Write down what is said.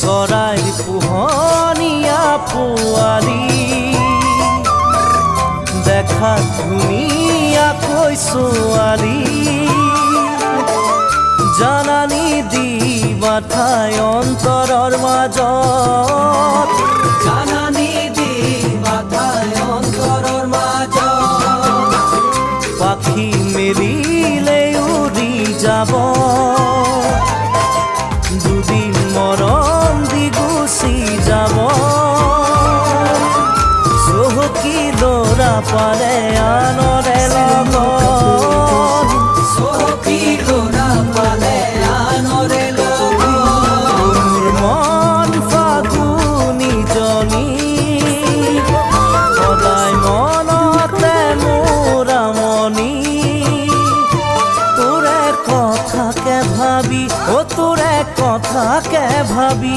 চৰাইৰ পোহনীয়া পোৱালি দেখাত ধুনীয়াকৈ ছোৱালী জানানী দি মাথাই অন্তৰৰ মাজত জানানী দি মাথাই অন্তৰৰ মাজত পাখি মেলিলে উৰি যাব দুদিন মৰম দি গুচি যাব চহকী ল'ৰা পালে আনৰে লগত চহকী ল'ৰা পালে আনৰে লগত মোৰ মন ফাগুনীজনী সদায় মনতে মোৰ আমনি তোৰে কথাকে ভাবি তোৰে কথাকে ভাবি